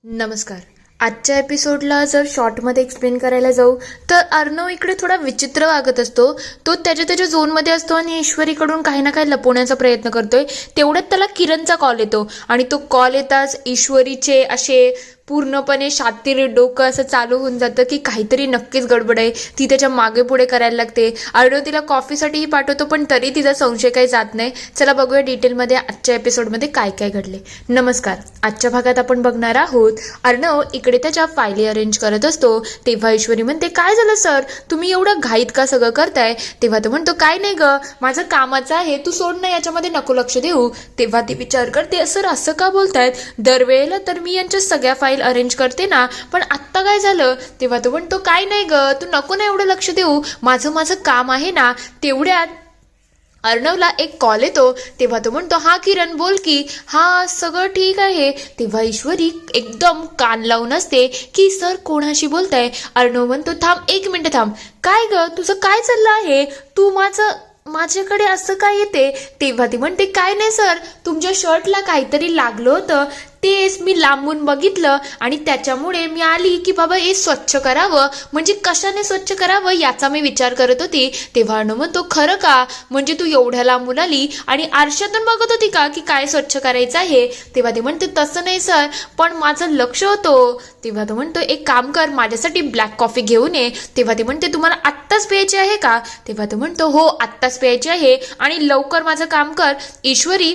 नमस्कार. आजच्या एपिसोडला जर शॉर्टमध्ये एक्सप्लेन करायला जाऊ तर अर्णव इकडे थोडा विचित्र वागत असतो. तो त्याच्या झोनमध्ये असतो आणि ईश्वरीकडून काही ना काही लपवण्याचा प्रयत्न करतोय. तेवढ्यात त्याला किरणचा कॉल येतो आणि तो कॉल येताच ईश्वरीचे असे पूर्णपणे शातीर डोकं असं चालू होऊन जातं की काहीतरी नक्कीच गडबड आहे. ती त्याच्या मागे पुढे करायला लागते. अर्णव तिला कॉफीसाठीही पाठवतो पण तरी तिचा संशय काही जात नाही. चला बघूया डिटेलमध्ये आजच्या एपिसोडमध्ये काय काय घडले. नमस्कार. आजच्या भागात आपण बघणार आहोत अर्णव इकडे त्याच्या फायली अरेंज करत असतो. तेव्हा ईश्वरी म्हणते, काय झालं सर, तुम्ही एवढं घाईत का सगळं करताय? तेव्हा तो म्हणतो, काय नाही ग, माझं कामाचं आहे, तू सोड ना, याच्यामध्ये नको लक्ष देऊ. तेव्हा ती विचार करते, सर असं का बोलतायत? दरवेळेला तर मी यांच्या सगळ्या फाईल अरेंज करते ना, पण आत्ता काय झालं? तेव्हा तो म्हणतो, काय नाही ग, तू नको ना एवढं लक्ष देऊ, माझं काम आहे ना. तेवढ्यात अर्णवला एक कॉल येतो. तेव्हा तो म्हणतो, हा किरण बोल की. हा सगळं ठीक आहे. तेव्हा ईश्वरी एकदम कान लावून असते की सर कोणाशी बोलताय? अर्णव म्हणतो, थांब 1 मिनिट थांब. काय ग, तुझं काय चाललं आहे? तू माझ्याकडे असं काय येते? तेव्हा ती म्हणते, काय नाही सर, तुमच्या शर्टला काहीतरी लागलं होतं, तेच मी लांबून बघितलं आणि त्याच्यामुळे मी आली की बाबा हे स्वच्छ करावं. म्हणजे कशाने स्वच्छ करावं याचा मी विचार करत होती. तेव्हा अर्णव म्हणतो, खरं का? म्हणजे तू एवढ्या लांबून आली आणि आरशातून बघत होती का की काय स्वच्छ करायचं आहे? तेव्हा ते म्हणते, तसं नाही सर, पण माझं लक्ष होतं. तेव्हा तो म्हणतो, एक काम कर, माझ्यासाठी ब्लॅक कॉफी घेऊन ये. तेव्हा ते म्हणते, तुम्हाला आत्ताच प्यायची आहे का? तेव्हा तो म्हणतो, हो आत्ताच प्यायची आहे आणि लवकर माझं काम कर. ईश्वरी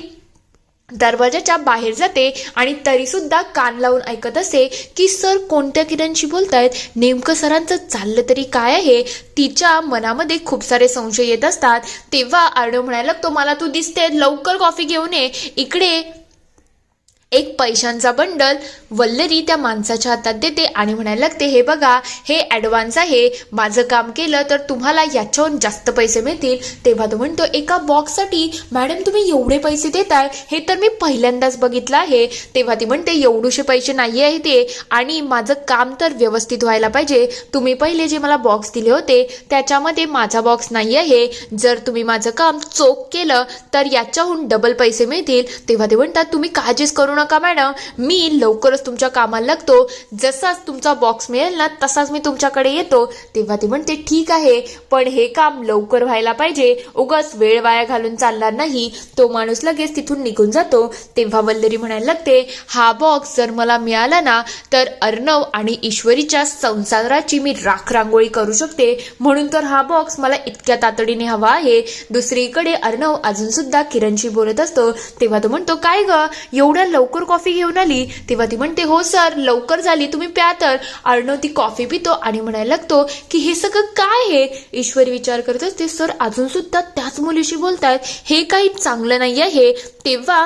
दरवाजाच्या बाहेर जाते आणि तरी सुद्धा कान लावून ऐकत असे की सर कोणत्या किरणशी बोलतायत, नेमकं सरांचं चाललं तरी काय आहे. तिच्या मनामध्ये खूप सारे संशय येत असतात. तेव्हा अर्णव म्हणायला लागतो, मला तू दिसते, लवकर कॉफी घेऊन ये. इकडे एक पैशांचा बंडल वल्लरी त्या माणसाच्या हातात देते आणि म्हणायला लागते, हे बघा, हे ॲडव्हान्स आहे, माझं काम केलं तर तुम्हाला याच्याहून जास्त पैसे मिळतील. तेव्हा तो म्हणतो, एका बॉक्ससाठी मॅडम तुम्ही एवढे पैसे देताय, हे तर मी पहिल्यांदाच बघितलं आहे. तेव्हा ती म्हणते, एवढूशे पैसे नाही आहे ते, आणि माझं काम तर व्यवस्थित व्हायला पाहिजे. तुम्ही पहिले जे मला बॉक्स दिले होते त्याच्यामध्ये माझा बॉक्स नाही आहे. जर तुम्ही माझं काम चोख केलं तर याच्याहून डबल पैसे मिळतील. तेव्हा ते म्हणतात, तुम्ही काळजीच करू नका मॅडम, मी लवकरच तुमच्या कामाला लागतो. जसाच तुमचा बॉक्स मिळेल ना तसाच मी तुमच्याकडे येतो. तेव्हा ती म्हणते, ठीक आहे, पण हे काम लवकर व्हायला पाहिजे, उगाच वेळ वाया घालून चालणार नाही. तो माणूस लगेच तिथून निघून जातो. तेव्हा वल्लरी म्हणायला लागते, हा बॉक्स जर मला मिळाला ना तर अर्णव आणि ईश्वरीच्या संसाराची मी राखरांगोळी करू शकते, म्हणून तर हा बॉक्स मला इतक्या तातडीने हवा आहे. दुसरीकडे अर्णव अजून सुद्धा किरणशी बोलत असतो. तेव्हा तो म्हणतो, काय ग, एवढ्या लवकर कॉफी घेऊन आली? तेव्हा ती म्हणते, हो सर, लवकर झाली, तुम्ही प्या तर. अर्णव ती कॉफी पितो आणि म्हणायला लागतो की हे सगळं काय आहे? ईश्वरी विचार करत असते, सर अजून सुद्धा त्याच मुलीशी बोलतायत, हे काही चांगलं नाही आहे. तेव्हा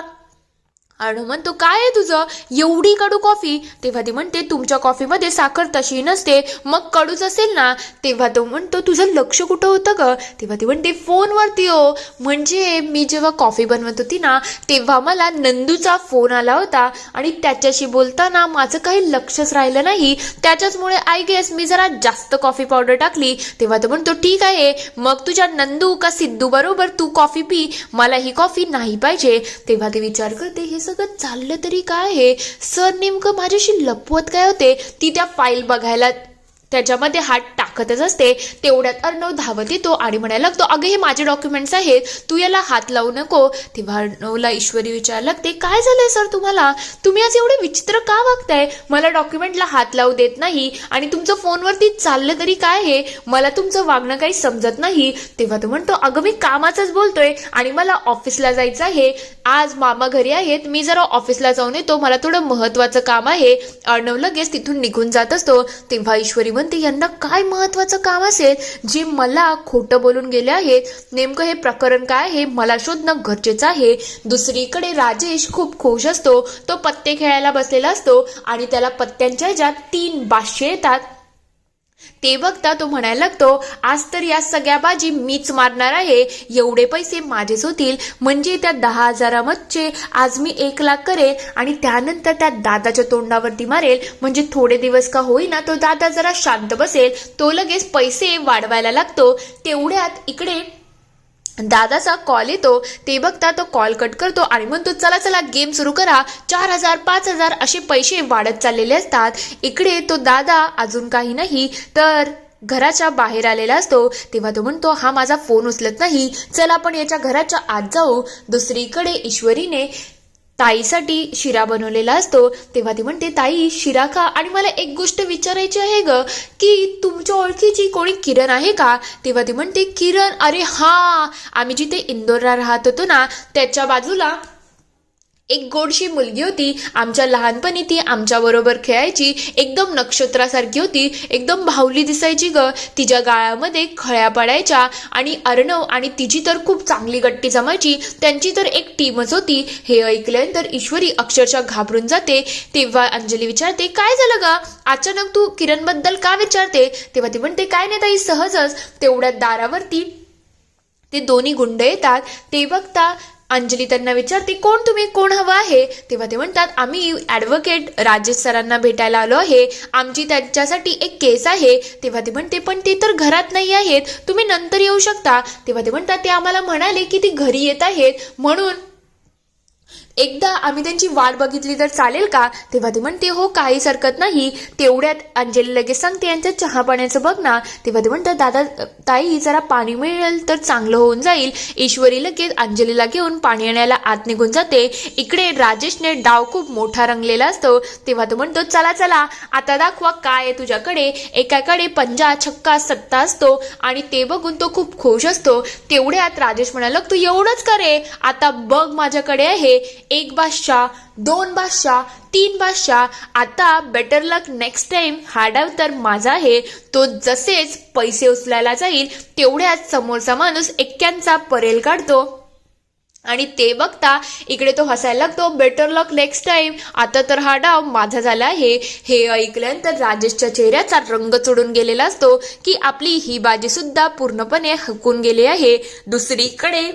अर्णव म्हणतो, काय आहे तुझं, एवढी कडू कॉफी? तेव्हा ती म्हणते, तुमच्या कॉफीमध्ये साखर तशी नसते, मग कडूच असेल ना. तेव्हा तो म्हणतो, तुझं लक्ष कुठं होतं ग? तेव्हा ती म्हणते, फोनवरती हो. म्हणजे मी जेव्हा कॉफी बनवत होती ना तेव्हा मला नंदूचा फोन आला होता आणि त्याच्याशी बोलताना माझं काही लक्षच राहिलं नाही, त्याच्याचमुळे आय गेस मी जरा जास्त कॉफी पावडर टाकली. तेव्हा तो म्हणतो, ठीक आहे, मग तुझ्या नंदू का सिद्धू बरोबर तू कॉफी पी, मला ही कॉफी नाही पाहिजे. तेव्हा ते विचार करते, हे सगळं चाललं तरी काय आहे? सर नेमकं माझ्याशी लपवत काय होते? ती त्या फाईल बघायला त्याच्यामध्ये हात टाकतच असते. तेवढ्यात अर्णव धावत येतो आणि म्हणायला लागतो, अगं हे माझे डॉक्युमेंट्स आहेत, तू याला हात लावू नको. तेव्हा अर्णवला ईश्वरी विचारायला लागते, काय झालंय सर तुम्हाला? तुम्ही आज एवढे विचित्र का वागताय? मला डॉक्युमेंटला हात लावू देत नाही आणि तुमचं फोनवरती चाललं तरी काय आहे? मला तुमचं वागणं काही समजत नाही. तेव्हा तो म्हणतो, अगं मी कामाचंच बोलतोय आणि मला ऑफिसला जायचं आहे, आज मामा घरी आहेत, मी जरा ऑफिसला जाऊन येतो, मला थोडं महत्वाचं काम आहे. अर्णव लगेच तिथून निघून जात असतो. तेव्हा ईश्वरी म्हणते, यांना काय महत्वाचं काम असेल जे मला खोटं बोलून गेले आहेत? नेमकं हे प्रकरण काय आहे मला शोधणं गरजेचं आहे. दुसरीकडे राजेश खूप खुश असतो. तो पत्ते खेळायला बसलेला असतो आणि त्याला पत्त्यांच्या ह्याच्यात 3 बादशे येतात. ते बघता तो म्हणायला लागतो, आज तर या सगळ्या बाजी मीच मारणार आहे, एवढे पैसे माझेच होतील. म्हणजे त्या 10,000 आज मी 1,00,000 करेल आणि त्यानंतर त्या दादाच्या तोंडावरती मारेल. म्हणजे थोडे दिवस का होईना तो दादा जरा शांत बसेल. तो लगेच पैसे वाढवायला लागतो. तेवढ्यात इकडे दादाचा कॉल येतो. ते बघता तो कॉल कट करतो आणि म्हणतो चला चला गेम सुरू करा. 4,000 5,000 असे पैसे वाढत चाललेले असतात. इकडे तो दादा अजून काही नाही तर घराच्या बाहेर आलेला असतो. तेव्हा तो म्हणतो हा माझा फोन उचलत नाही, चला आपण याच्या घराच्या आत जाऊ. दुसरीकडे ईश्वरीने ताईसाठी शिरा बनवलेला असतो. तेव्हा ती म्हणते ताई शिरा खा आणि मला एक गोष्ट विचारायची आहे ग की तुमच्या ओळखीची कोणी किरण आहे का? तेव्हा ती म्हणते किरण, अरे हा, आम्ही जिथे इंदोरला राहत होतो ना त्याच्या बाजूला एक गोडशी मुलगी होती. आमच्या लहानपणी ती आमच्या बरोबर खेळायची. एकदम नक्षत्रासारखी होती, एकदम भावली दिसायची ग. तिच्या गाळामध्ये खळ्या पडायच्या आणि अर्णव आणि तिची तर खूप चांगली गट्टी जमायची. त्यांची तर एक टीमच होती. हे ऐकल्यानंतर ईश्वरी अक्षरशः घाबरून जाते. तेव्हा अंजली विचारते काय झालं ग, अचानक तू किरण बद्दल का विचारते? तेव्हा ती म्हणते काय नाही ताई, सहजच. तेवढ्यात दारावरती ते दोन्ही गुंड येतात. ते बघता अंजली त्यांना विचारते कोण तुम्ही, कोण हवं आहे? तेव्हा ते म्हणतात आम्ही ॲडव्होकेट राजेश सरांना भेटायला आलो आहे, आमची त्यांच्यासाठी एक केस आहे. तेव्हा ते म्हणते पण ते तर घरात नाही आहेत, तुम्ही नंतर येऊ शकता. तेव्हा ते म्हणतात ते आम्हाला म्हणाले की ती घरी येत आहेत म्हणून एकदा आम्ही त्यांची वाट बघितली तर चालेल का? तेव्हा ती म्हणते हो काहीच हरकत नाही. तेवढ्यात अंजली लगेच सांगते यांच्या चहा पाण्याचं बघ ना. तेव्हा ते म्हणतात दादा ताई जरा पाणी मिळेल तर चांगलं होऊन जाईल. ईश्वरी लगेच अंजलीला घेऊन पाणी आणायला आत निघून जाते. इकडे राजेशने डाव खूप मोठा रंगलेला असतो. तेव्हा तो म्हणतो चला चला आता दाखवा काय आहे तुझ्याकडे. एकाकडे पंजा छक्का सत्ता असतो आणि ते बघून तो खूप खुश असतो. तेवढ्यात राजेश म्हणाला तू एवढंच करे, आता बघ माझ्याकडे आहे 1 बादशाह 2 बादशाह 3 बादशाह. आता बेटर लक नेक्स्ट टाइम हा डाव तर माझा आहे. तो जसेच पैसे उचलायला जाईल तेवढ्याच समोरचा माणूस 91चा परेल काढतो आणि ते बघता इकडे तो हसायला लागतो. बेटर लक नेक्स्ट टाइम, आता तर हा डाव माझा झाला आहे. हे ऐकल्यानंतर राजेशच्या चेहऱ्याचा रंग चढून गेलेला असतो की आपली ही बाजी सुद्धा पूर्णपणे हकून गेली आहे. दुसरीकडे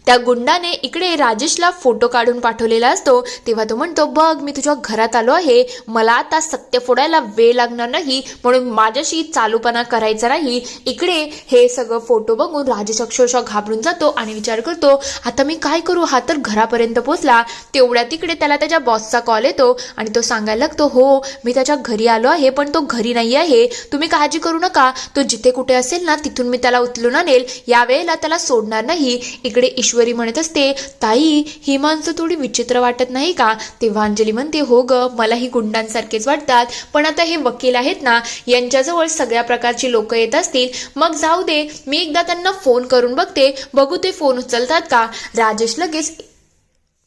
त्या गुंडाने इकडे राजेशला फोटो काढून पाठवलेला असतो. तेव्हा तो म्हणतो बघ मी तुझ्या घरात आलो आहे, मला आता सत्य फोडायला वेळ लागणार नाही म्हणून माझ्याशी चालूपणा करायचा नाही. इकडे हे सगळं फोटो बघून राजेश अक्षरशः घाबरून जातो आणि विचार करतो आता मी काय करू, हा तर घरापर्यंत पोहोचला. तेवढ्यात तिकडे त्याला त्याच्या बॉसचा कॉल येतो आणि तो सांगायला लागतो हो मी त्याच्या घरी आलो आहे पण तो घरी नाही आहे, तुम्ही काळजी करू नका, तो जिथे कुठे असेल ना तिथून मी त्याला उचलून आणेल, यावेळेला त्याला सोडणार नाही. इकडे ईश्वरी म्हणत असते ताई ही माणसं थोडी विचित्र वाटत नाही का? तेव्हा अंजली म्हणते हो ग मला ही गुंडांसारखेच वाटतात, पण आता हे वकील आहेत ना यांच्याजवळ सगळ्या प्रकारची लोक येत असतील, मग जाऊ दे मी एकदा त्यांना फोन करून बघते, बघू ते फोन उचलतात का. राजेश लगेच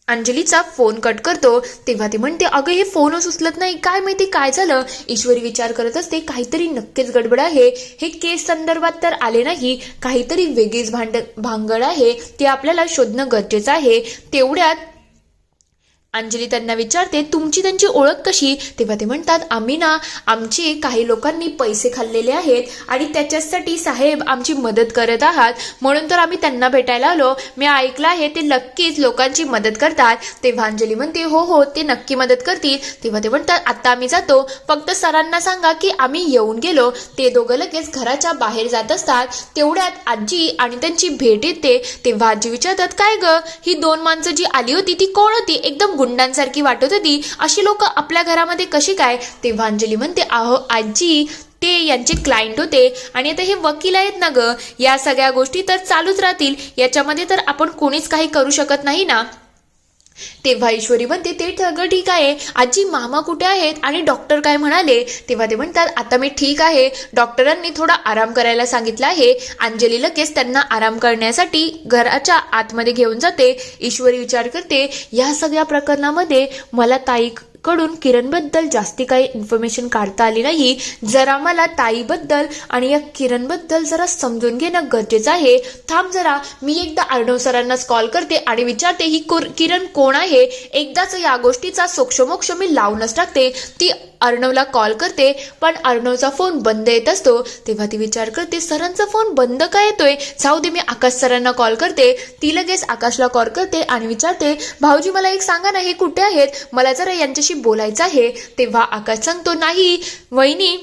अंजलीचा फोन कट करतो. तेव्हा ती म्हणते अगं हे फोनच उचलत नाही, काय माहिती काय झालं. ईश्वरी विचार करत असते काहीतरी नक्कीच गडबड आहे, हे केस संदर्भात तर आले नाही, काहीतरी वेगळीच भांगड आहे, ते आपल्याला शोधणं गरजेचं आहे. तेवढ्यात अंजली त्यांना विचारते तुमची त्यांची ओळख कशी? तेव्हा ते म्हणतात आम्ही ना आमचे काही लोकांनी पैसे खाल्लेले आहेत आणि त्याच्यासाठी साहेब आमची मदत करत आहात म्हणून तर आम्ही त्यांना भेटायला आलो, मी ऐकलं आहे ते नक्कीच लोकांची मदत करतात. तेव्हा अंजली म्हणते हो हो ते नक्की मदत करतील. तेव्हा ते म्हणतात आता आम्ही जातो, फक्त सरांना सांगा की आम्ही येऊन गेलो. ते दोघं लगेच घराच्या बाहेर जात असतात. तेवढ्यात आजी आणि त्यांची भेट येते. तेव्हा आजी विचारतात काय ग ही 2 माणसं जी आली होती ती कोण होती, एकदम गुंडांसारखी वाटत होती, अशी लोक आपल्या घरामध्ये कशी काय? तेव्हा अंजली म्हणते अहो आजी ते यांचे क्लायंट होते आणि आता हे वकील आहेत ना ग, या सगळ्या गोष्टी तर चालूच राहतील, याच्यामध्ये तर आपण कोणीच काही करू शकत नाही ना. तेव्हा ईश्वरी म्हणते ते सगळं ठीक आहे, आजी मामा कुठे आहेत आणि डॉक्टर काय म्हणाले? तेव्हा ते म्हणतात आता मी ठीक आहे, डॉक्टरांनी थोडा आराम करायला सांगितलं आहे. अंजली लगेच त्यांना आराम करण्यासाठी घराच्या आतमध्ये घेऊन जाते. ईश्वरी विचार करते या सगळ्या प्रकरणामध्ये मला ताईकडून किरणबद्दल जास्ती काही इन्फॉर्मेशन काढता आली नाही, जरा मला ताईबद्दल आणि या किरणबद्दल जरा समजून घेणं गरजेचं आहे. थांब जरा मी एकदा अर्णव सरांनाच कॉल करते आणि विचारते ही किरण कोण आहे, एकदाच या गोष्टीचा सोक्षमोक्ष मी लावूनच टाकते. ती अर्णवला कॉल करते पण अर्णवचा फोन बंद येत असतो. तेव्हा ती विचार करते सरांचा फोन बंद का येतोय, जाऊ दे मी आकाश सरांना कॉल करते. ती लगेच आकाशला कॉल करते आणि विचारते भाऊजी मला एक सांगा ना हे कुठे आहेत, मला जरा यांच्याशी बोलायचं आहे. तेव्हा आकाश सांगतो नाही वहिनी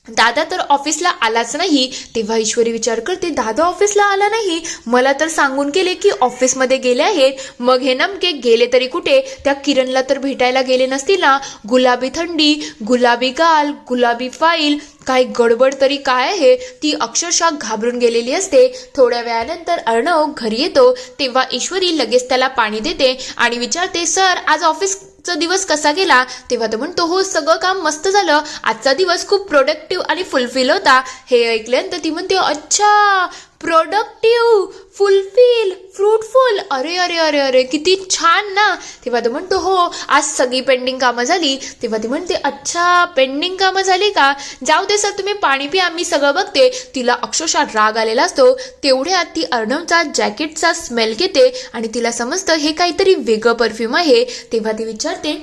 दादा तर ऑफिसला आलाच नाही. तेव्हा ईश्वरी विचार करते, दादा ऑफिसला आला नाही, मला तर सांगून गेले की ऑफिसमध्ये गेले आहेत. मग हे नमके गेले तरी कुठे? त्या किरणला तर भेटायला गेले नसतील ना. गुलाबी थंडी, गुलाबी गाल, गुलाबी फाईल, काही गडबड तरी काय आहे. ती अक्षरशः घाबरून गेलेली असते. थोड्या वेळानंतर अर्णव घरी येतो. तेव्हा ईश्वरी लगेच त्याला पाणी देते आणि विचारते, सर आज ऑफिसचा दिवस कसा गेला? तेव्हा तो म्हणतो, हो सगळं काम मस्त झालं, आजचा दिवस खूप प्रोडक्टिव्ह आणि फुलफिल होता. हे ऐकल्यानंतर ती म्हणते, अच्छा प्रोडक्टिव्ह, फुलफिल, फ्रूटफुल, अरे अरे अरे अरे किती छान ना. तेव्हा तो म्हणतो, हो आज सगळी पेंडिंग कामं झाली. तेव्हा ती म्हणते, अच्छा पेंडिंग कामं झाली का? जाऊ दे सर, तुम्ही पाणी पिया, मी सगळं बघते. तिला अक्षरशः राग आलेला असतो. तेवढ्यात ती अर्णवचा जॅकेटचा स्मेल घेते आणि तिला समजतं हे काहीतरी वेगळं परफ्यूम आहे. तेव्हा ती विचारते,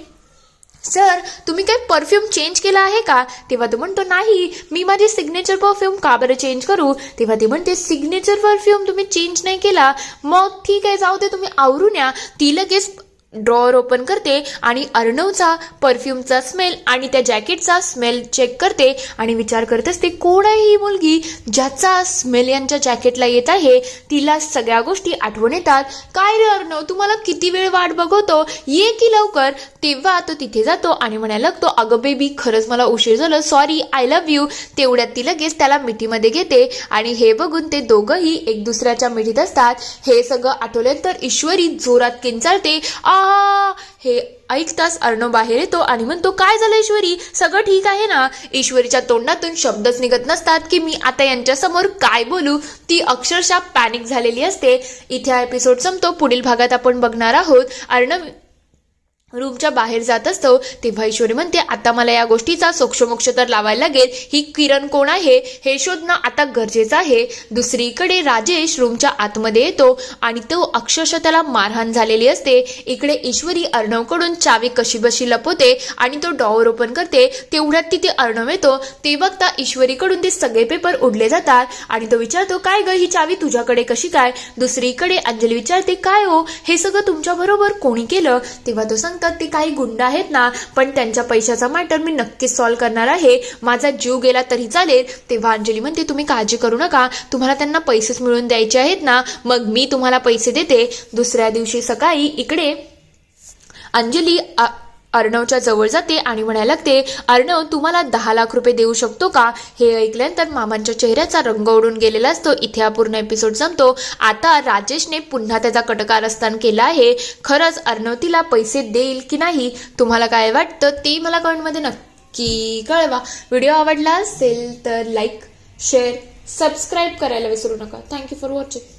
सर तुम्ही काही परफ्यूम चेंज केला आहे का? तेव्हा तो म्हणतो, नाही, मी माझी सिग्नेचर परफ्यूम का बरं चेंज करू? तेव्हा ती म्हणते, सिग्नेचर परफ्यूम तुम्ही चेंज नाही केला? मग ठीक आहे, जाऊ दे, तुम्ही आवरून या. ती लगेच ड्रॉवर ओपन करते आणि अर्णवचा परफ्यूमचा स्मेल आणि त्या जॅकेटचा स्मेल चेक करते आणि विचार करत असते, कोण आहे ही मुलगी ज्याचा स्मेल यांच्या जॅकेटला येत आहे? तिला सगळ्या गोष्टी आठवण येतात. काय रे अर्णव, तुम्हाला किती वेळ वाट बघवतो, ये की लवकर. तेव्हा तो तिथे जातो आणि म्हणायला लागतो, अगं बेबी खरंच मला उशीर झालं, सॉरी, आय लव्ह यू. तेवढ्यात ती लगेच त्याला मिठीमध्ये घेते आणि हे बघून ते दोघंही एक दुसऱ्याच्या मिठीत असतात. हे सगळं आठवल्यानंतर ईश्वरी जोरात किंचाळते. हे ऐकताच अर्णव बाहेर येतो आणि म्हणतो, काय झालं ईश्वरी, सगळं ठीक आहे ना? ईश्वरीच्या तोंडातून शब्दच निघत नसतात की मी आता यांच्यासमोर काय बोलू. ती अक्षरशः पॅनिक झालेली असते. इथे हा एपिसोड संपतो. पुढील भागात आपण बघणार आहोत अर्णव रूमच्या बाहेर जात असतो. तेव्हा ईश्वरी म्हणते, आता मला या गोष्टीचा सोक्षमोक्ष तर लावायला लागेल. ही किरण कोण आहे हे शोधणं आता गरजेचं आहे. दुसरीकडे राजेश रूमच्या आतमध्ये येतो आणि तो अक्षरशः त्याला मारहाण झालेली असते. इकडे ईश्वरी अर्णवकडून चावी कशीबशी लपवते आणि तो डॉअर ओपन करते. तेवढ्यात तिथे अर्णव येतो. ते बघता ईश्वरीकडून ते सगळे पेपर उडले जातात आणि तो विचारतो, काय ग, ही चावी तुझ्याकडे कशी काय? दुसरीकडे अंजली विचारते, काय हो, हे सगळं तुमच्या बरोबर कोणी केलं? तेव्हा तो सांगतात, ते काही गुंड आहेत ना, पण त्यांच्या पैशाचा मॅटर मी नक्कीच सॉल्व्ह करणार आहे, माझा जीव गेला तरी चालेल. तेव्हा अंजली म्हणते, तुम्ही काळजी करू नका, तुम्हाला त्यांना पैसेच मिळवून द्यायचे आहेत ना, मग मी तुम्हाला पैसे देते. दुसऱ्या दिवशी सकाळी इकडे अंजली अर्णवच्या जवळ जाते आणि म्हणायला लागते, अर्णव तुम्हाला 10 लाख रुपये देऊ शकतो का? हे ऐकल्यानंतर मामांच्या चेहऱ्याचा रंग उडून गेलेला असतो. इथे हा पूर्ण एपिसोड संपतो. आता राजेशने पुन्हा त्याचा कटकारस्थान केला आहे. खरंच अर्णव तिला पैसे देईल की नाही, तुम्हाला काय वाटतं ते मला कमेंटमध्ये नक्की कळवा. व्हिडिओ आवडला असेल तर लाईक, शेअर, सबस्क्राईब करायला विसरू नका. Thank you for watching.